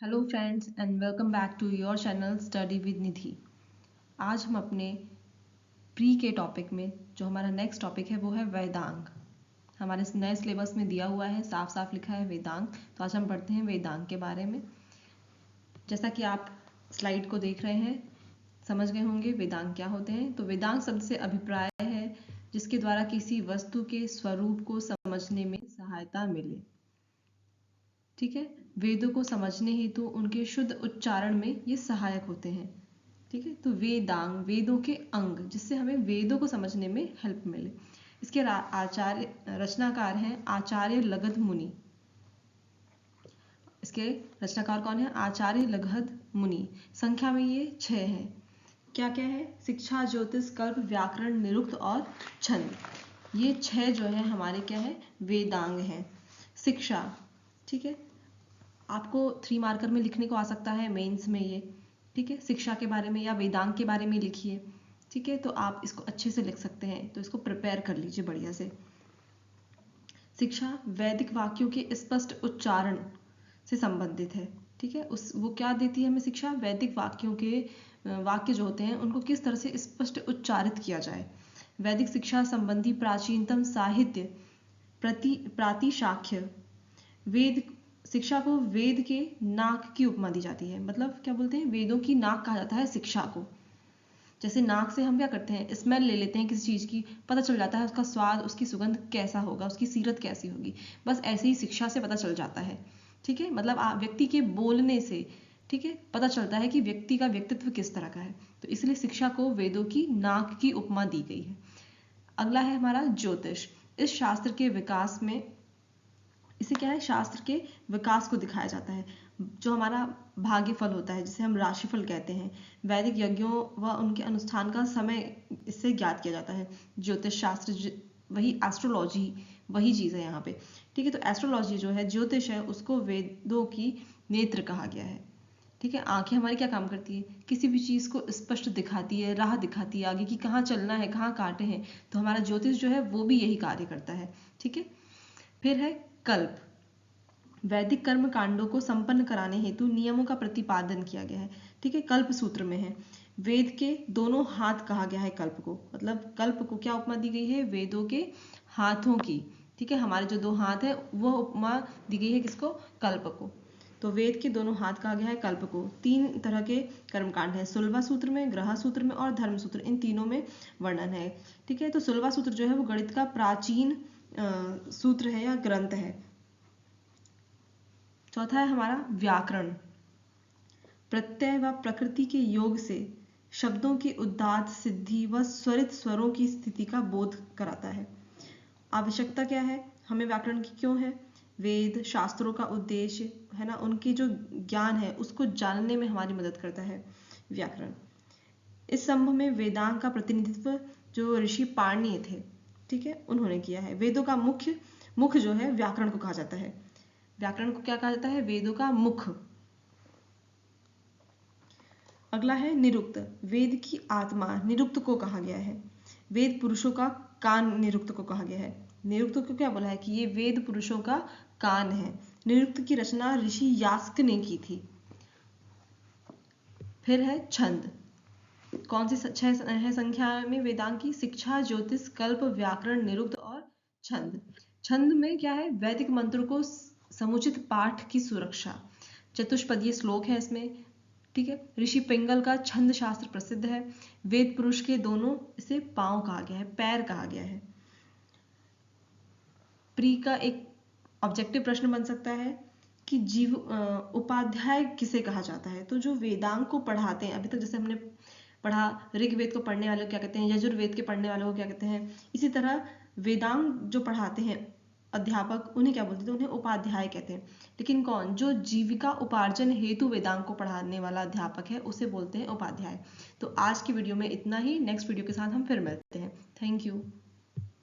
Hello friends and welcome back to your channel study with Nidhi. आज हम अपने pre के टॉपिक में जो हमारा नेक्स्ट टॉपिक है वो है वेदांग। हमारे नए सिलेबस में दिया हुआ है, साफ साफ लिखा है वेदांग। तो आज हम पढ़ते हैं वेदांग के बारे में। जैसा कि आप स्लाइड को देख रहे हैं, समझ गए होंगे वेदांग क्या होते हैं। तो वेदांग शब्द से अभिप्राय है जिसके द्वारा किसी वस्तु के स्वरूप को समझने में सहायता मिले। ठीक है, वेदों को समझने हेतु उनके शुद्ध उच्चारण में ये सहायक होते हैं। ठीक है, तो वेदांग वेदों के अंग, जिससे हमें वेदों को समझने में हेल्प मिले। इसके आचार्य रचनाकार हैं आचार्य लगध मुनि। इसके रचनाकार कौन है? आचार्य लगध मुनि। संख्या में ये 6 हैं। क्या क्या है? शिक्षा, ज्योतिष, कल्प, व्याकरण, निरुक्त और छंद। ये 6 जो है हमारे क्या है? वेदांग हैं। शिक्षा, ठीक है, आपको 3 मार्कर में लिखने को आ सकता है मेंस में ये। ठीक है, शिक्षा के बारे में या वेदांग के बारे में लिखिए। ठीक है, तो आप इसको अच्छे से लिख सकते हैं, तो इसको प्रिपेयर कर लीजिए बढ़िया से। शिक्षा वैदिक वाक्यों के स्पष्ट उच्चारण से संबंधित है। ठीक है, वो क्या देती है हमें? शिक्षा वैदिक वाक्यों के वाक्य जो होते हैं उनको किस तरह से स्पष्ट उच्चारित किया जाए। वैदिक शिक्षा संबंधी प्राचीनतम साहित्य प्रातिशाख्य। वेद शिक्षा को वेद के नाक की उपमा दी जाती है। मतलब क्या बोलते हैं? वेदों की नाक कहा जाता है शिक्षा को। जैसे नाक से हम क्या करते हैं? स्मेल ले लेते हैं किसी चीज़ की, पता चल जाता है उसका स्वाद, उसकी सुगंध कैसा होगा, उसकी सीरत कैसी होगी। बस ऐसे ही शिक्षा से पता चल जाता है। ठीक है, मतलब व्यक्ति के बोलने से, ठीक है, पता चलता है कि व्यक्ति का व्यक्तित्व किस तरह का है। तो इसलिए शिक्षा को वेदों की नाक की उपमा दी गई है। अगला है हमारा ज्योतिष। इस शास्त्र के विकास में, इसे क्या है? शास्त्र के विकास को दिखाया जाता है। जो हमारा भाग्यफल होता है, जिसे हम राशिफल कहते हैं, वैदिक यज्ञों व उनके अनुष्ठान का समय इससे ज्ञात किया जाता है। ज्योतिष शास्त्र वही एस्ट्रोलॉजी वही चीज़ है यहाँ पे। ठीक है, तो एस्ट्रोलॉजी जो है, ज्योतिष है, उसको वेदों की नेत्र कहा गया है। ठीक है, आंखें हमारी क्या काम करती है? किसी भी चीज़ को स्पष्ट दिखाती है, राह दिखाती है आगे की, कहाँ चलना है, कहाँ कांटे हैं। तो हमारा ज्योतिष जो है वो भी यही कार्य करता है। ठीक है, फिर है कल्प। वैदिक कर्म कांडों को संपन्न कराने हेतु नियमों का प्रतिपादन किया गया है। ठीक है, कल्प सूत्र में है। वेद के दोनों हाथ कहा गया है कल्प को। मतलब कल्प को क्या उपमा दी गई है? वेदों के हाथों की। ठीक है, हमारे जो 2 हाथ है वो उपमा दी गई है किसको? कल्प को। तो वेद के दोनों हाथ कहा गया है कल्प को। 3 तरह के कर्मकांड है, सुलभा सूत्र में, ग्रह सूत्र में और धर्म सूत्र, इन तीनों में वर्णन है। ठीक है, तो सुलभा सूत्र जो है वो गणित का प्राचीन सूत्र है या ग्रंथ है। चौथा है हमारा व्याकरण। प्रत्यय व प्रकृति के योग से शब्दों की उदात्त सिद्धि व स्वरित स्वरों की स्थिति का बोध कराता है। आवश्यकता क्या है हमें व्याकरण की? क्यों है? वेद शास्त्रों का उद्देश्य है ना, उनके जो ज्ञान है उसको जानने में हमारी मदद करता है व्याकरण। इस संभव में वेदांग का प्रतिनिधित्व जो ऋषि पाणिनि थे, ठीक है, उन्होंने किया है। वेदों का मुख जो है व्याकरण को कहा जाता है। व्याकरण को क्या कहा जाता है? वेदों का मुख। अगला है निरुक्त। वेद की आत्मा निरुक्त को कहा गया है। वेद पुरुषों का कान निरुक्त को कहा गया है। निरुक्त को क्या बोला है? कि ये वेद पुरुषों का कान है। निरुक्त की रचना ऋषि यास्क ने की थी। फिर है छंद। कौन सी 6 है संख्या में वेदांग की? शिक्षा, ज्योतिष, कल्प, व्याकरण, निरुक्त और छंद। छंद में क्या है? वैदिक मंत्रों को समुचित पाठ की सुरक्षा। चतुष्पदीय श्लोक है इसमें। ठीक है, ऋषि पिंगल का छंद शास्त्र प्रसिद्ध है। वेद पुरुष के दोनों इसे पांव कहा गया है, पैर कहा गया है। प्री का एक ऑब्जेक्टिव प्रश्न बन सकता है कि जीव उपाध्याय किसे कहा जाता है? तो जो वेदांग को पढ़ाते हैं, अभी तक जैसे हमने पढ़ा, ऋग्वेद को पढ़ने वाले को क्या कहते हैं, यजुर्वेद के पढ़ने वालों को क्या कहते हैं, इसी तरह वेदांग जो पढ़ाते हैं अध्यापक, उन्हें क्या बोलते थे? उन्हें उपाध्याय कहते हैं। लेकिन कौन? जो जीविका उपार्जन हेतु वेदांग को पढ़ाने वाला अध्यापक है उसे बोलते हैं उपाध्याय। तो आज की वीडियो में इतना ही। नेक्स्ट वीडियो के साथ हम फिर मिलते हैं। Thank you.